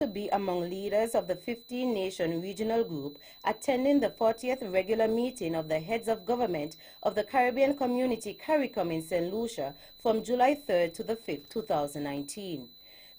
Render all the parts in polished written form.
to be among leaders of the 15-nation regional group attending the 40th regular meeting of the heads of government of the Caribbean Community CARICOM in St. Lucia from July 3rd to the 5th, 2019.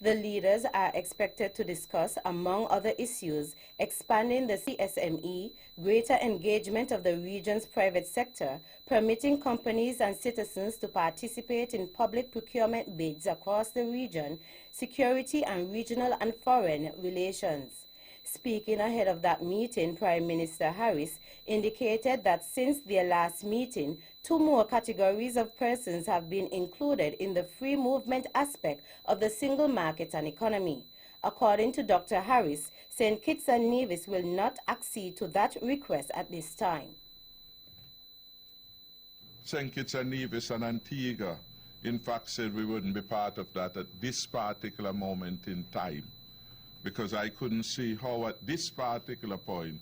The leaders are expected to discuss, among other issues, expanding the CSME, greater engagement of the region's private sector, permitting companies and citizens to participate in public procurement bids across the region, security and regional and foreign relations. Speaking ahead of that meeting, Prime Minister Harris indicated that since their last meeting, 2 more categories of persons have been included in the free movement aspect of the single market and economy. According to Dr. Harris, St. Kitts and Nevis will not accede to that request at this time. St. Kitts and Nevis and Antigua, in fact, said we wouldn't be part of that at this particular moment in time, because I couldn't see how at this particular point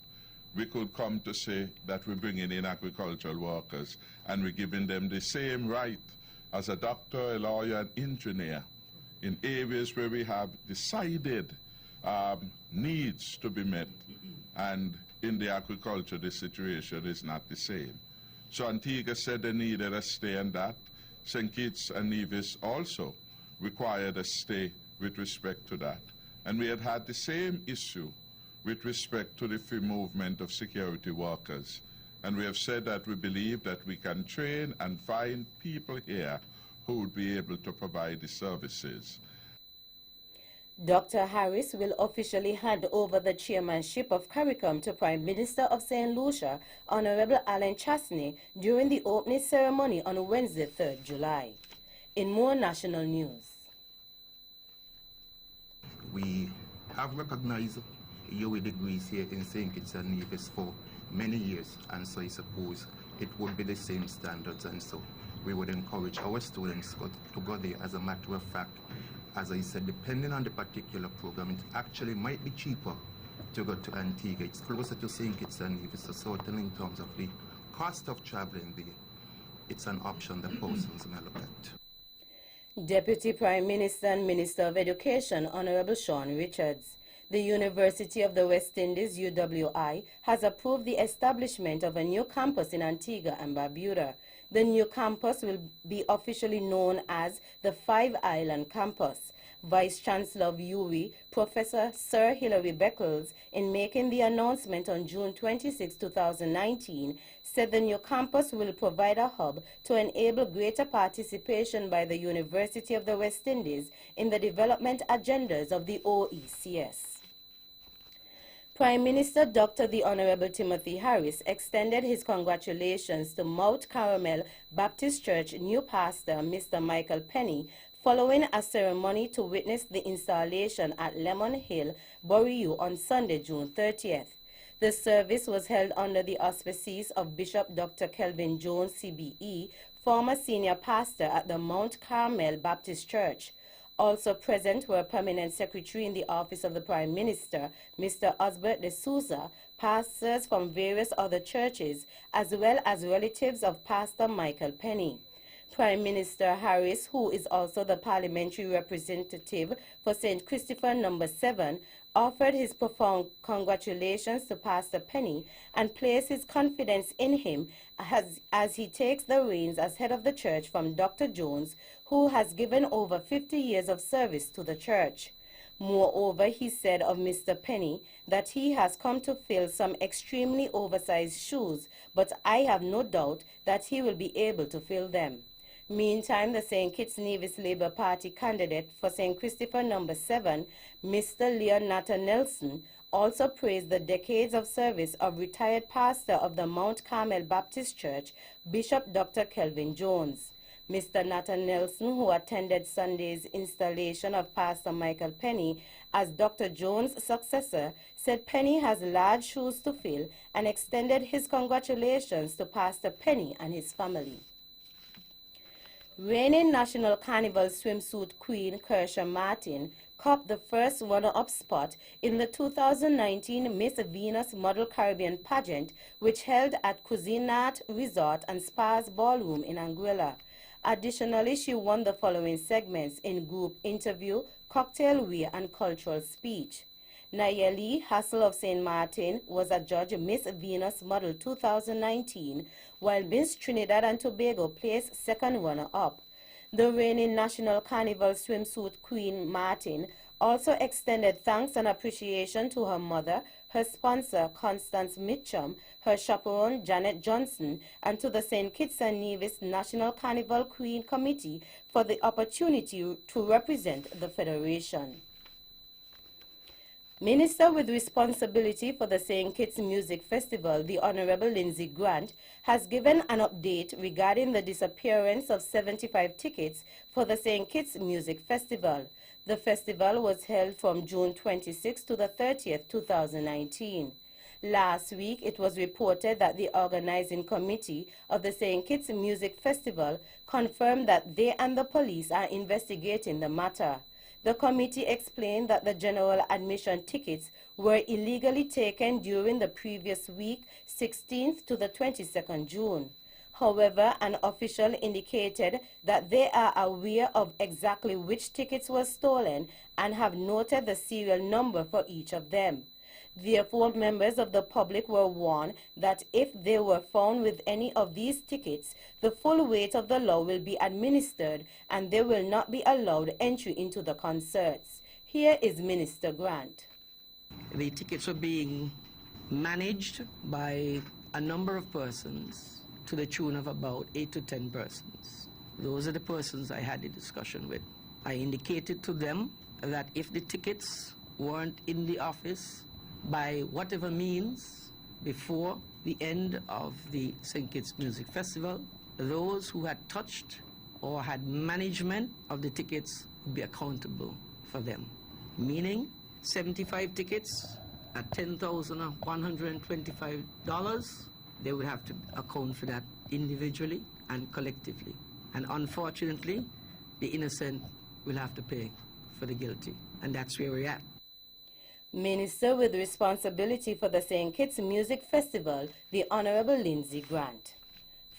we could come to say that we're bringing in agricultural workers and we're giving them the same right as a doctor, a lawyer, an engineer in areas where we have decided needs to be met, and in the agriculture the situation is not the same. So Antigua said they needed a stay on that. St. Kitts and Nevis also required a stay with respect to that. And we had the same issue with respect to the free movement of security workers. And we have said that we believe that we can train and find people here who would be able to provide the services. Dr. Harris will officially hand over the chairmanship of CARICOM to Prime Minister of St. Lucia, Honorable Alan Chastney, during the opening ceremony on Wednesday, 3rd July. In more national news. We have recognized UWI degrees here in St. Kitts and Nevis for many years, and so I suppose it would be the same standards, and so we would encourage our students to go there. As a matter of fact, as I said, depending on the particular program, it actually might be cheaper to go to Antigua. It's closer to St. Kitts and Nevis, so certainly in terms of the cost of traveling there, it's an option that persons may look at. Deputy Prime Minister and Minister of Education, Honorable Sean Richards. The University of the West Indies, UWI, has approved the establishment of a new campus in Antigua and Barbuda. The new campus will be officially known as the Five Island Campus. Vice-Chancellor of UWI, Professor Sir Hilary Beckles, in making the announcement on June 26, 2019, said the new campus will provide a hub to enable greater participation by the University of the West Indies in the development agendas of the OECS. Prime Minister Dr. the Honorable Timothy Harris extended his congratulations to Mount Carmel Baptist Church new pastor, Mr. Michael Penny, following a ceremony to witness the installation at Lemon Hill, Boreau on Sunday, June 30th. The service was held under the auspices of Bishop Dr. Kelvin Jones, CBE, former senior pastor at the Mount Carmel Baptist Church. Also present were Permanent Secretary in the Office of the Prime Minister, Mr. Osbert de Souza, pastors from various other churches, as well as relatives of Pastor Michael Penny. Prime Minister Harris, who is also the parliamentary representative for St. Christopher No. 7, offered his profound congratulations to Pastor Penny and placed his confidence in him as he takes the reins as head of the church from Dr. Jones, who has given over 50 years of service to the church. Moreover, he said of Mr. Penny that he has come to fill some extremely oversized shoes, but I have no doubt that he will be able to fill them. Meantime, the St. Kitts Nevis Labour Party candidate for St. Christopher No. 7, Mr. Leon Natta Nelson, also praised the decades of service of retired pastor of the Mount Carmel Baptist Church, Bishop Dr. Kelvin Jones. Mr. Natta Nelson, who attended Sunday's installation of Pastor Michael Penny as Dr. Jones' successor, said Penny has large shoes to fill and extended his congratulations to Pastor Penny and his family. Reigning National Carnival swimsuit queen Kersha Martin copped the first runner-up spot in the 2019 Miss Venus Model Caribbean pageant, which held at Cuisinart Resort and Spas Ballroom in Anguilla. Additionally, she won the following segments in group interview, cocktail wear, and cultural speech. Nayeli Hassel of St. Martin was adjudged Miss Venus Model 2019, while Miss Trinidad and Tobago placed second runner-up. The reigning National Carnival swimsuit queen Martin also extended thanks and appreciation to her mother, her sponsor Constance Mitchum, her chaperone Janet Johnson, and to the St. Kitts and Nevis National Carnival Queen Committee for the opportunity to represent the Federation. Minister with responsibility for the St. Kitts Music Festival, the Honorable Lindsay Grant, has given an update regarding the disappearance of 75 tickets for the St. Kitts Music Festival. The festival was held from June 26 to the 30th, 2019. Last week, it was reported that the organizing committee of the St. Kitts Music Festival confirmed that they and the police are investigating the matter. The committee explained that the general admission tickets were illegally taken during the previous week, 16th to the 22nd June. However, an official indicated that they are aware of exactly which tickets were stolen and have noted the serial number for each of them. Therefore, members of the public were warned that if they were found with any of these tickets, the full weight of the law will be administered and they will not be allowed entry into the concerts. Here is Minister Grant. The tickets were being managed by a number of persons to the tune of about 8 to 10 persons. Those are the persons I had the discussion with. I indicated to them that if the tickets weren't in the office by whatever means before the end of the St. Kitts Music Festival, those who had touched or had management of the tickets would be accountable for them. Meaning 75 tickets at $10,125, they would have to account for that individually and collectively. And unfortunately, the innocent will have to pay for the guilty. And that's where we're at. Minister with responsibility for the St. Kitts Music Festival, the Honorable Lindsay Grant.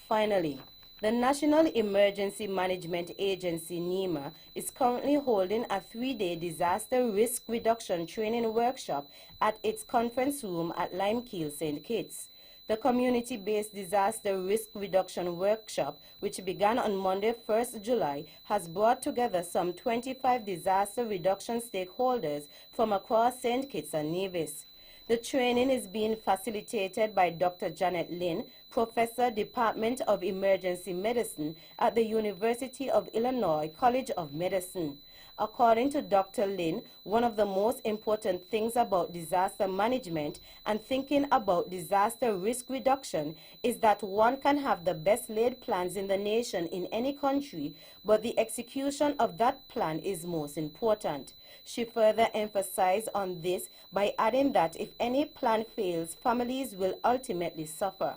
Finally, the National Emergency Management Agency, NEMA, is currently holding a 3-day disaster risk reduction training workshop at its conference room at Limekeel, St. Kitts. The community-based disaster risk reduction workshop, which began on Monday, 1st July, has brought together some 25 disaster reduction stakeholders from across St. Kitts and Nevis. The training is being facilitated by Dr. Janet Lynn, Professor, Department of Emergency Medicine at the University of Illinois College of Medicine. According to Dr. Lynn, one of the most important things about disaster management and thinking about disaster risk reduction is that one can have the best laid plans in the nation in any country, but the execution of that plan is most important. She further emphasized on this by adding that if any plan fails, families will ultimately suffer.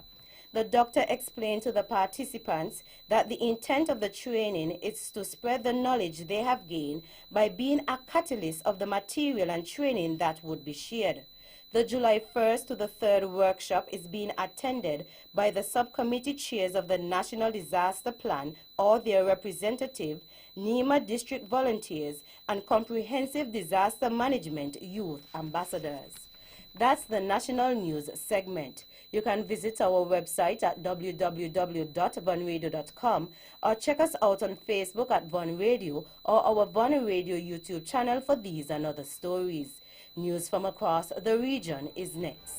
The doctor explained to the participants that the intent of the training is to spread the knowledge they have gained by being a catalyst of the material and training that would be shared. The July 1st to the 3rd workshop is being attended by the subcommittee chairs of the National Disaster Plan or their representative, NEMA district volunteers, and comprehensive disaster management youth ambassadors. That's the national news segment. You can visit our website at www.vonradio.com or check us out on Facebook at Von Radio or our Von Radio YouTube channel for these and other stories. News from across the region is next.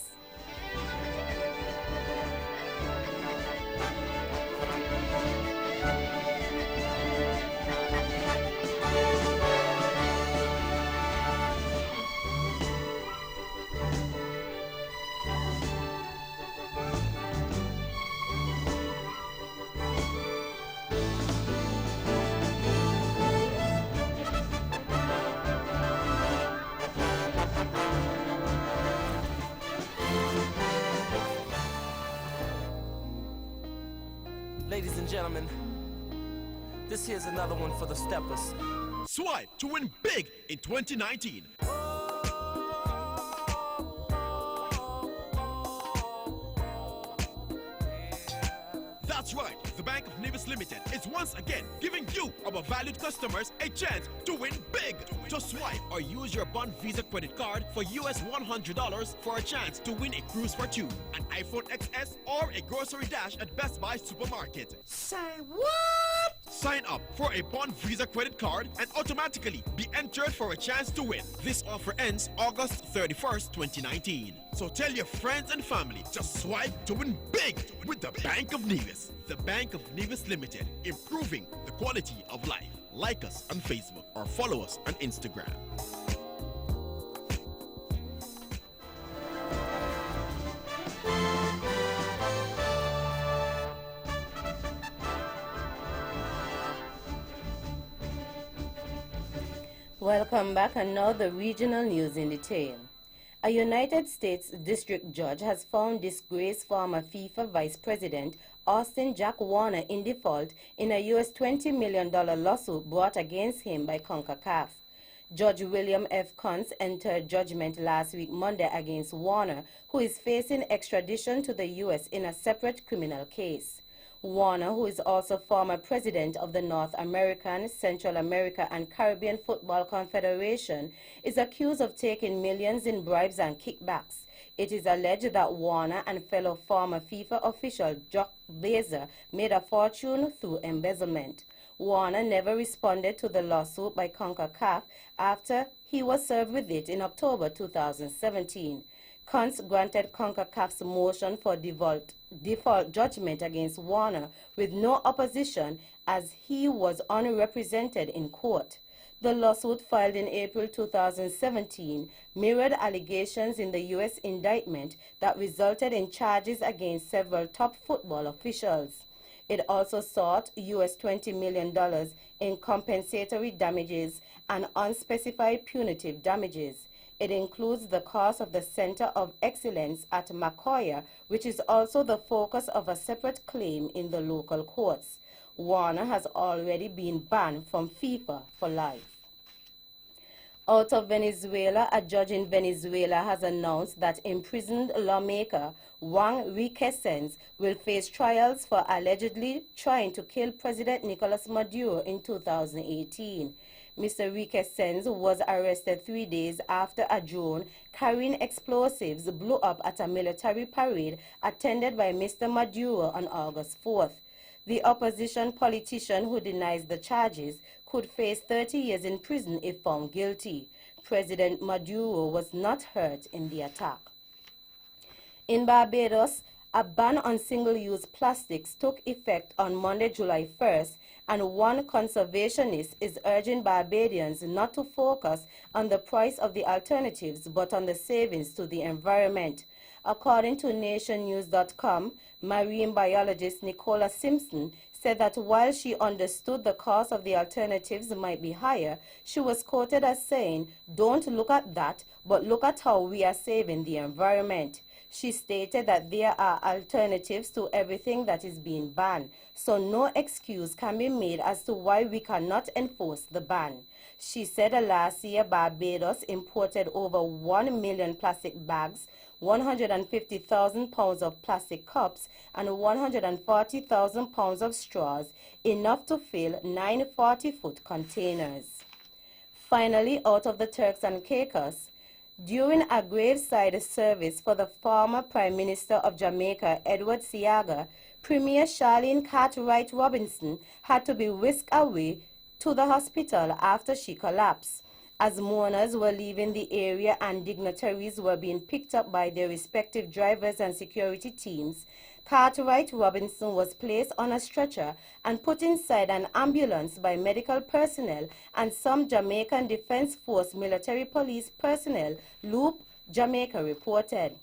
Ladies and gentlemen, this here's another one for the steppers. Swipe to win big in 2019. That's right, the Bank of Nevis Limited is once again giving you, our valued customers, a chance to win big. Just swipe or use your Bond Visa credit card for US $100 for a chance to win a cruise for two, an iPhone XS, or a grocery dash at Best Buy Supermarket. Say what? Sign up for a Bond Visa credit card and automatically be entered for a chance to win. This offer ends August 31st, 2019. So tell your friends and family, just swipe to win big with the Bank of Nevis. The Bank of Nevis Limited, improving the quality of life. Like us on Facebook or follow us on Instagram. Welcome back, and now the regional news in detail. A United States district judge has found disgraced former FIFA vice president Austin Jack Warner in default in a US $20 million lawsuit brought against him by CONCACAF. Judge William F. Kuntz entered judgment last week Monday against Warner, who is facing extradition to the U.S. in a separate criminal case. Warner, who is also former president of the North American, Central America, and Caribbean Football Confederation, is accused of taking millions in bribes and kickbacks. It is alleged that Warner and fellow former FIFA official Jock Blazer made a fortune through embezzlement. Warner never responded to the lawsuit by CONCACAF after he was served with it in October 2017. Kuntz granted CONCACAF's motion for default judgment against Warner with no opposition, as he was unrepresented in court. The lawsuit, filed in April 2017, mirrored allegations in the U.S. indictment that resulted in charges against several top football officials. It also sought U.S. $20 million in compensatory damages and unspecified punitive damages. It includes the cost of the Center of Excellence at Macoya, which is also the focus of a separate claim in the local courts. Warner has already been banned from FIFA for life. Out of Venezuela, a judge in Venezuela has announced that imprisoned lawmaker Juan Requesens will face trials for allegedly trying to kill President Nicolas Maduro in 2018. Mr. Requesens was arrested 3 days after a drone carrying explosives blew up at a military parade attended by Mr. Maduro on August 4th. The opposition politician, who denies the charges, could face 30 years in prison if found guilty. President Maduro was not hurt in the attack. In Barbados, a ban on single-use plastics took effect on Monday, July 1st, and one conservationist is urging Barbadians not to focus on the price of the alternatives but on the savings to the environment. According to nationnews.com, marine biologist Nicola Simpson said that while she understood the cost of the alternatives might be higher, she was quoted as saying, "Don't look at that, but look at how we are saving the environment." She stated that there are alternatives to everything that is being banned, so no excuse can be made as to why we cannot enforce the ban. She said last year Barbados imported over 1 million plastic bags, 150,000 pounds of plastic cups, and 140,000 pounds of straws, enough to fill 9 40-foot containers. Finally, out of the Turks and Caicos, during a graveside service for the former Prime Minister of Jamaica, Edward Seaga, Premier Charlene Cartwright Robinson had to be whisked away to the hospital after she collapsed. As mourners were leaving the area and dignitaries were being picked up by their respective drivers and security teams, Cartwright Robinson was placed on a stretcher and put inside an ambulance by medical personnel and some Jamaican Defense Force military police personnel, Loop Jamaica reported.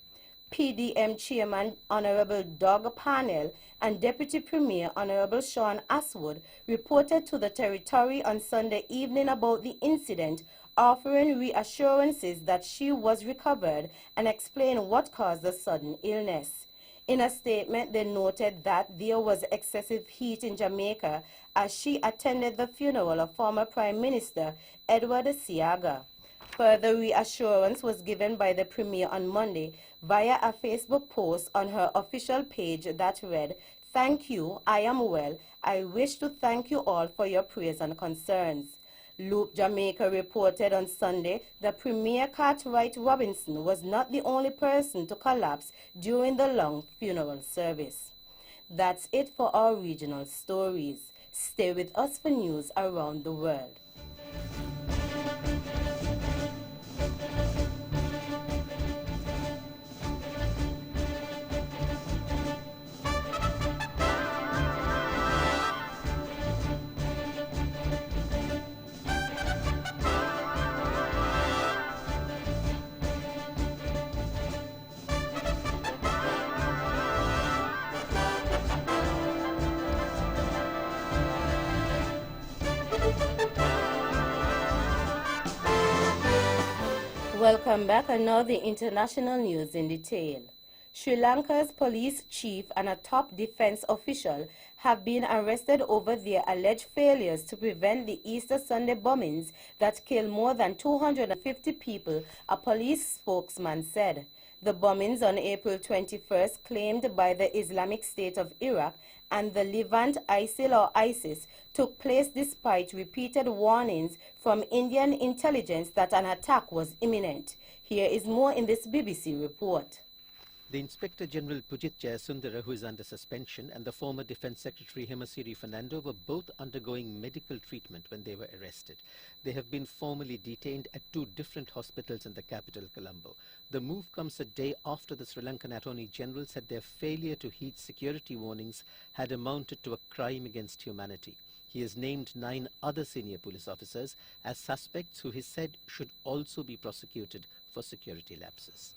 PDM Chairman Honorable Doug Parnell and Deputy Premier Honorable Sean Aswood reported to the territory on Sunday evening about the incident, offering reassurances that she was recovered and explained what caused the sudden illness. In a statement, they noted that there was excessive heat in Jamaica as she attended the funeral of former Prime Minister Edward Seaga. Further reassurance was given by the Premier on Monday via a Facebook post on her official page that read, Thank you, I am well. I wish to thank you all for your prayers and concerns. Loop Jamaica reported on Sunday that Premier Cartwright Robinson was not the only person to collapse during the long funeral service. That's it for our regional stories. Stay with us for news around the world. Welcome back, and now the international news in detail. Sri Lanka's police chief and a top defense official have been arrested over their alleged failures to prevent the Easter Sunday bombings that killed more than 250 people, a police spokesman said. The bombings on April 21st, claimed by the Islamic State of Iraq and the Levant ISIL or ISIS, took place despite repeated warnings from Indian intelligence that an attack was imminent. Here is more in this BBC report. The Inspector General Pujith Jayasundara, who is under suspension, and the former Defence Secretary Hemasiri Fernando were both undergoing medical treatment when they were arrested. They have been formally detained at two different hospitals in the capital, Colombo. The move comes a day after the Sri Lankan Attorney General said their failure to heed security warnings had amounted to a crime against humanity. He has named 9 other senior police officers as suspects who he said should also be prosecuted for security lapses.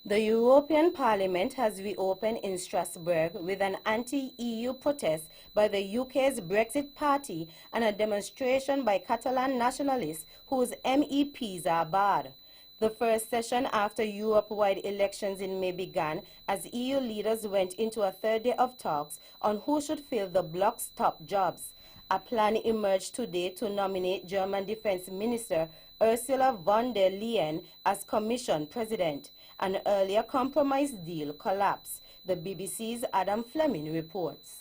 The European Parliament has reopened in Strasbourg with an anti-EU protest by the UK's Brexit Party and a demonstration by Catalan nationalists whose MEPs are barred. The first session after Europe-wide elections in May began as EU leaders went into a third day of talks on who should fill the bloc's top jobs. A plan emerged today to nominate German Defense Minister Ursula von der Leyen as Commission President. An earlier compromise deal collapsed. The BBC's Adam Fleming reports.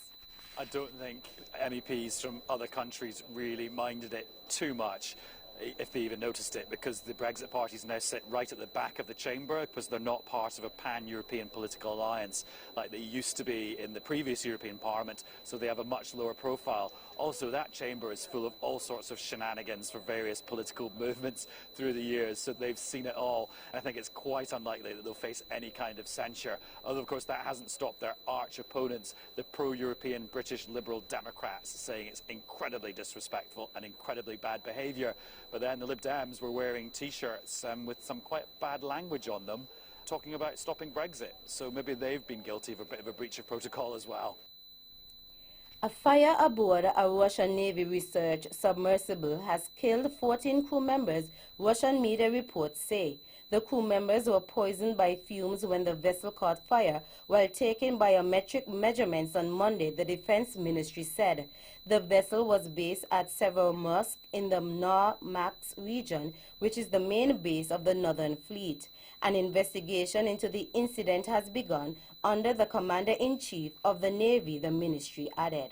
I don't think MEPs from other countries really minded it too much, if they even noticed it, because the Brexit parties now sit right at the back of the chamber because they're not part of a pan-European political alliance like they used to be in the previous European Parliament, so they have a much lower profile. Also, that chamber is full of all sorts of shenanigans for various political movements through the years, so they've seen it all. I think it's quite unlikely that they'll face any kind of censure, although of course that hasn't stopped their arch opponents, the pro-European British Liberal Democrats, saying it's incredibly disrespectful and incredibly bad behaviour. But then the Lib Dems were wearing T-shirts with some quite bad language on them, talking about stopping Brexit. So maybe they've been guilty of a bit of a breach of protocol as well. A fire aboard a Russian Navy research submersible has killed 14 crew members, Russian media reports say. The crew members were poisoned by fumes when the vessel caught fire while taking biometric measurements on Monday, the Defense Ministry said. The vessel was based at Severomorsk in the Normax region, which is the main base of the Northern Fleet. An investigation into the incident has begun under the Commander-in-Chief of the Navy, the ministry added.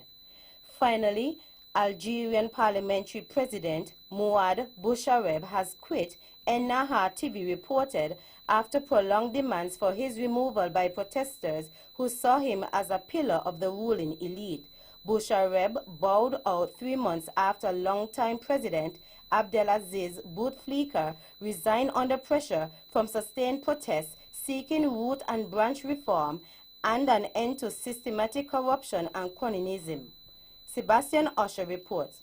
Finally, Algerian Parliamentary President Mouad Bouchareb has quit, Ennahar TV reported, after prolonged demands for his removal by protesters who saw him as a pillar of the ruling elite. Bouchareb bowed out 3 months after longtime President Abdelaziz Bouteflika resigned under pressure from sustained protests seeking root and branch reform and an end to systematic corruption and cronyism. Sebastian Usher reports.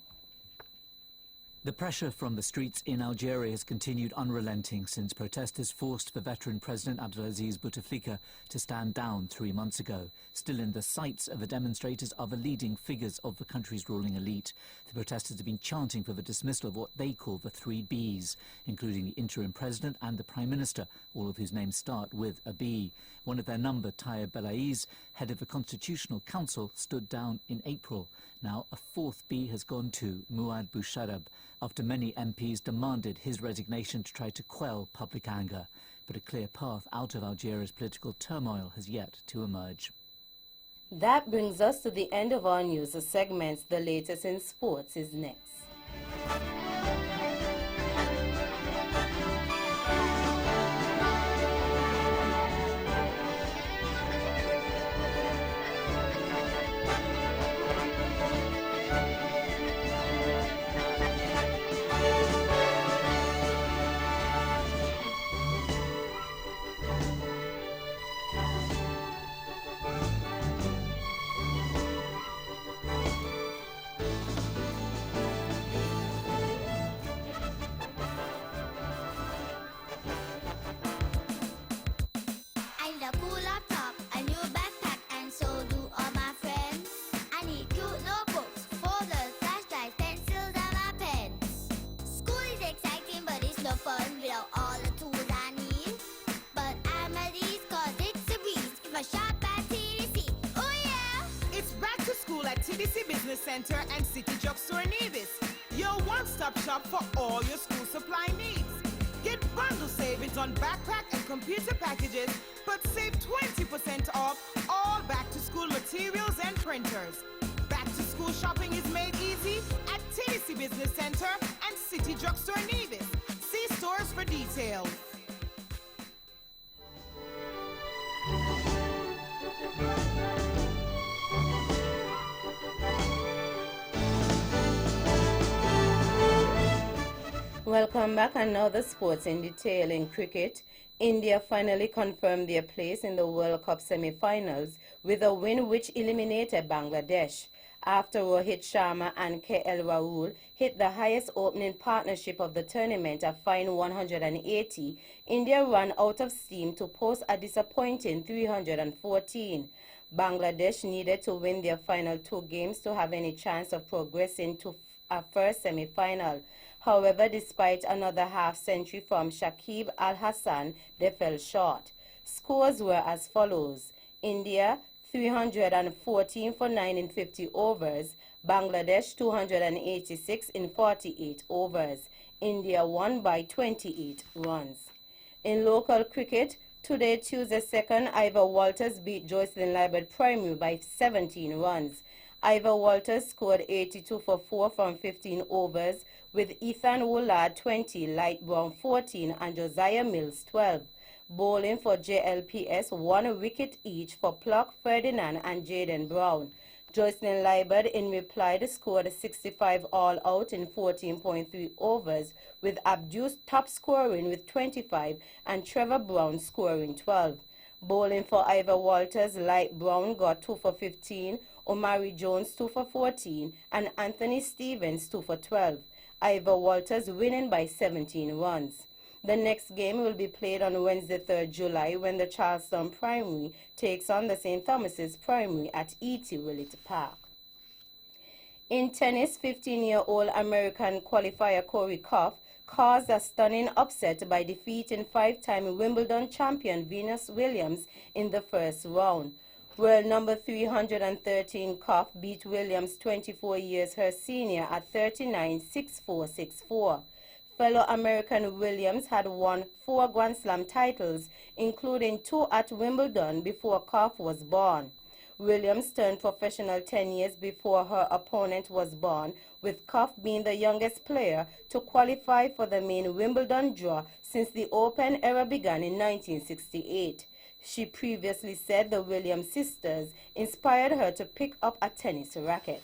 The pressure from the streets in Algeria has continued unrelenting since protesters forced the veteran President Abdelaziz Bouteflika to stand down 3 months ago. Still in the sights of the demonstrators are the leading figures of the country's ruling elite. The protesters have been chanting for the dismissal of what they call the 3 Bs, including the interim president and the Prime Minister, all of whose names start with a B. One of their number, Tayeb Belaiz, head of the Constitutional Council, stood down in April. Now a 4th B has gone to Mouad Bouchareb, after many MPs demanded his resignation to try to quell public anger. But a clear path out of Algeria's political turmoil has yet to emerge. That brings us to the end of our news segments. The latest in sports is next. I need a cool laptop, a new backpack, and so do all my friends. I need cute notebooks, folders, flash drives, pencils, and my pens. School is exciting, but it's no fun without all the tools I need. But I'm at ease, cause it's a breeze if I shop at TDC. Oh yeah! It's back to school at TDC Business Center and City Drugstore Nevis, your one-stop shop for all your school supply needs. Get bundle savings on backpack and computer packages, but save 20% off all back-to-school materials and printers. Back-to-school shopping is made easy at TDC Business Center and City Drugstore Nevis. See stores for details. Welcome back, and now the sports in detail. In cricket, India finally confirmed their place in the World Cup semi-finals with a win which eliminated Bangladesh. After Rohit Sharma and KL Rahul hit the highest opening partnership of the tournament, a fine 180, India ran out of steam to post a disappointing 314. Bangladesh needed to win their final two games to have any chance of progressing to a first semi-final. However, despite another half-century from Shakib Al Hassan, they fell short. Scores were as follows: India 314 for 9 in 50 overs, Bangladesh 286 in 48 overs. India won by 28 runs. In local cricket, today, Tuesday 2nd, Ivor Walters beat Joycelyn Liebert Primary by 17 runs. Ivor Walters scored 82 for 4 from 15 overs, with Ethan Woolard 20, Light Brown 14, and Josiah Mills 12. Bowling for JLPS, 1 wicket each for Pluck, Ferdinand, and Jaden Brown. Joycelyn Liebert, in reply, scored 65 all out in 14.3 overs, with Abdus top scoring with 25 and Trevor Brown scoring 12. Bowling for Ivor Walters, Light Brown got 2 for 15, Omari Jones 2 for 14, and Anthony Stevens 2 for 12. Ivor Walters winning by 17 runs. The next game will be played on Wednesday, 3rd July, when the Charleston Primary takes on the St. Thomas's Primary at E.T. Willett Park. In tennis, 15-year-old American qualifier Corey Koff caused a stunning upset by defeating 5-time Wimbledon champion Venus Williams in the first round. World number 313 Koff beat Williams, 24 years her senior, at 39-6-4, 6-4. Fellow American Williams had won 4 Grand Slam titles, including 2 at Wimbledon, before Koff was born. Williams turned professional 10 years before her opponent was born, with Koff being the youngest player to qualify for the main Wimbledon draw since the Open era began in 1968. She previously said the Williams sisters inspired her to pick up a tennis racket.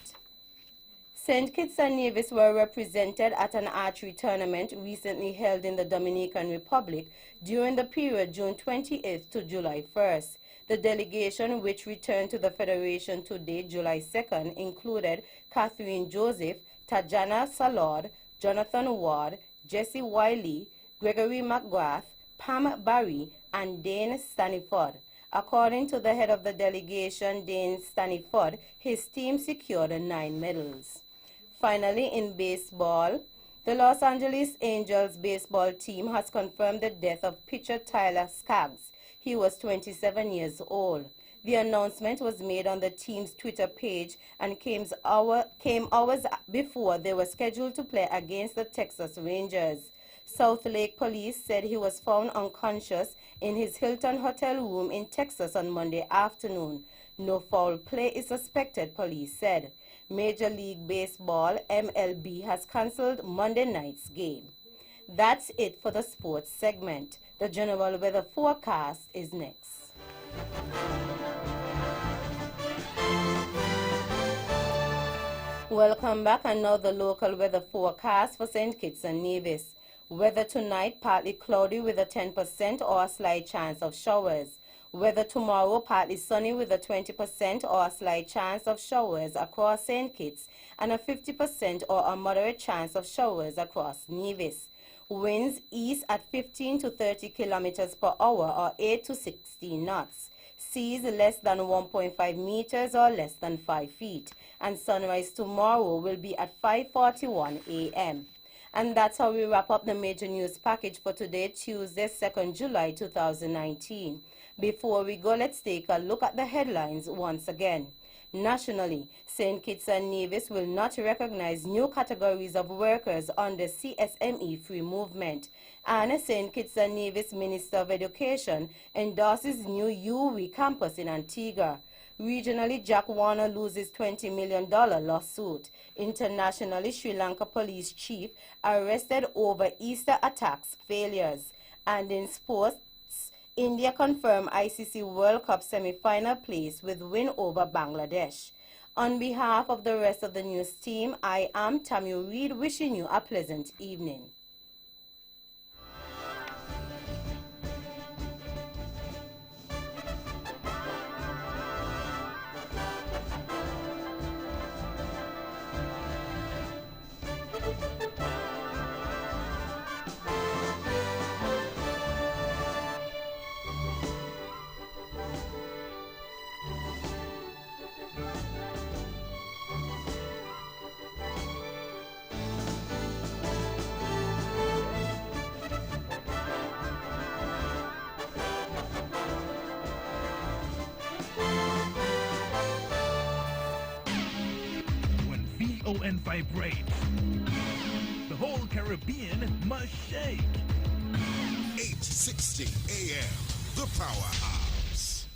St. Kitts and Nevis were represented at an archery tournament recently held in the Dominican Republic during the period June 28th to July 1st. The delegation, which returned to the Federation today, July 2nd, included Catherine Joseph, Tajana Salord, Jonathan Ward, Jesse Wiley, Gregory McGrath, Pam Barry, and Dane Staniford. According to the head of the delegation, Dane Staniford, his team secured 9 medals. Finally, in baseball, the Los Angeles Angels baseball team has confirmed the death of pitcher Tyler Skaggs. He was 27 years old. The announcement was made on the team's Twitter page and came hours before they were scheduled to play against the Texas Rangers. South Lake Police said he was found unconscious in his Hilton hotel room in Texas on Monday afternoon. No foul play is suspected, police said. Major League Baseball, MLB, has cancelled Monday night's game. That's it for the sports segment. The general weather forecast is next. Welcome back, and now the local weather forecast for St. Kitts and Nevis. Weather tonight, partly cloudy with a 10% or a slight chance of showers. Weather tomorrow, partly sunny with a 20% or a slight chance of showers across St. Kitts and a 50% or a moderate chance of showers across Nevis. Winds east at 15 to 30 kilometers per hour or 8 to 16 knots. Seas less than 1.5 meters or less than 5 feet. And sunrise tomorrow will be at 5:41 a.m. And that's how we wrap up the major news package for today, Tuesday, 2nd July 2019. Before we go, let's take a look at the headlines once again. Nationally, St. Kitts and Nevis will not recognize new categories of workers under CSME free movement. And St. Kitts and Nevis Minister of Education endorses new UWI campus in Antigua. Regionally, Jack Warner loses $20 million lawsuit. Internationally, Sri Lanka police chief arrested over Easter attacks failures. And in sports, India confirmed ICC World Cup semi-final place with win over Bangladesh. On behalf of the rest of the news team, I am Tammy Reed, wishing you a pleasant evening. VON vibrates, the whole Caribbean must shake. 860 AM, the Powerhouse.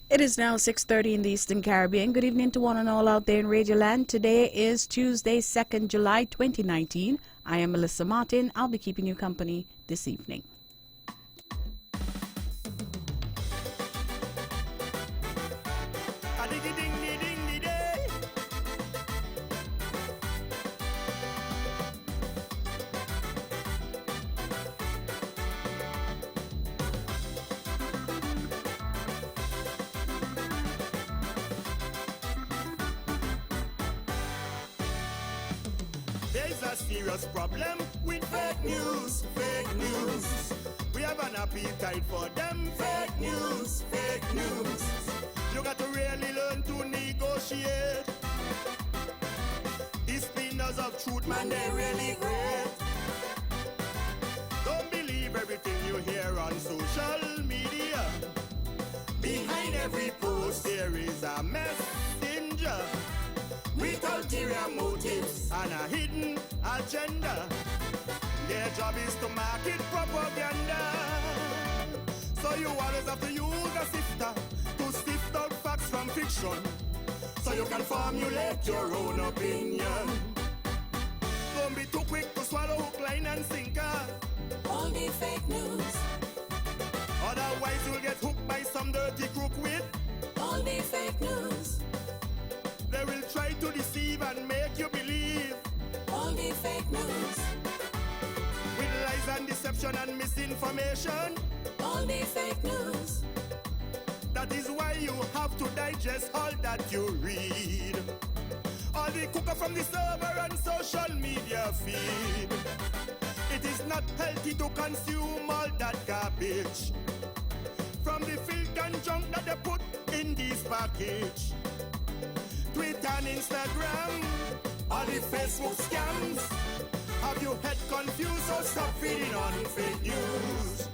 It is now 6:30 in the Eastern Caribbean. Good evening to one and all out there in Radio Land. Today is Tuesday, 2nd July 2019. I am Melissa Martin. I'll be keeping you company this evening. There's a serious problem with fake news, fake news. We have an appetite for them fake news, fake news. You got to really learn to negotiate. These spinners of truth, man, they're really great. Don't believe everything you hear on social media. Behind every post there is a messenger with ulterior motives and a hidden agenda. Their job is to market propaganda. So you always have to use a sifter to sift out facts from fiction, so you can formulate your own opinion. Don't be too quick to swallow hook, line and sinker. All the fake news. Otherwise you'll get hooked by some dirty crook with all the fake news. They will try to deceive and make you believe all the fake news. With lies and deception and misinformation, all the fake news. That is why you have to digest all that you read. All the cooker from the server and social media feed. It is not healthy to consume all that garbage from the filth and junk that they put in this package. Twitter and Instagram, all the Facebook scams. Have you head confused, so stop feeding on fake news.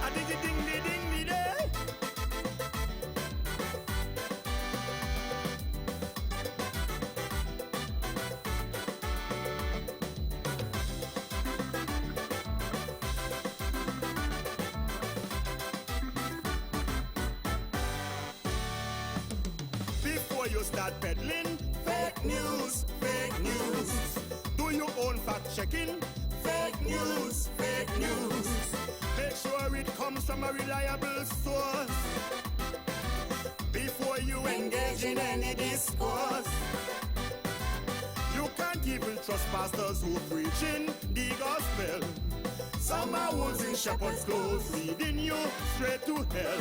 A diggy ding di ding di day. before you start peddling fake news, fake news. Do your own fact checking. Fake news, fake news. Make sure it comes from a reliable source before you engage in any discourse. You can't even trust pastors who preaching the gospel. Some are wolves in shepherd's clothes, leading you straight to hell.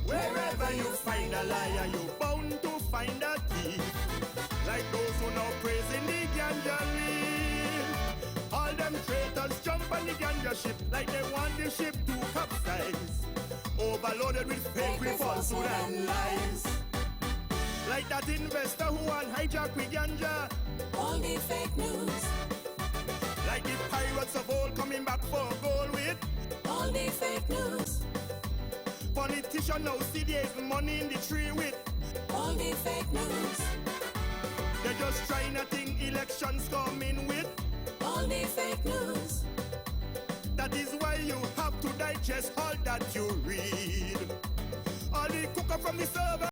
Wherever you find a liar, you're bound to find a thief. Like those who now praising the ganja leaf. All them traitors jump on the ganja ship like they want the ship to capsize. Overloaded with fake, falsehood and lies. Like that investor who want hijack with ganja. All the fake news. Like the pirates of old coming back for gold with. All the fake news. Politician now see there's money in the tree with. All the fake news. They're just trying to think elections coming with. All the fake news.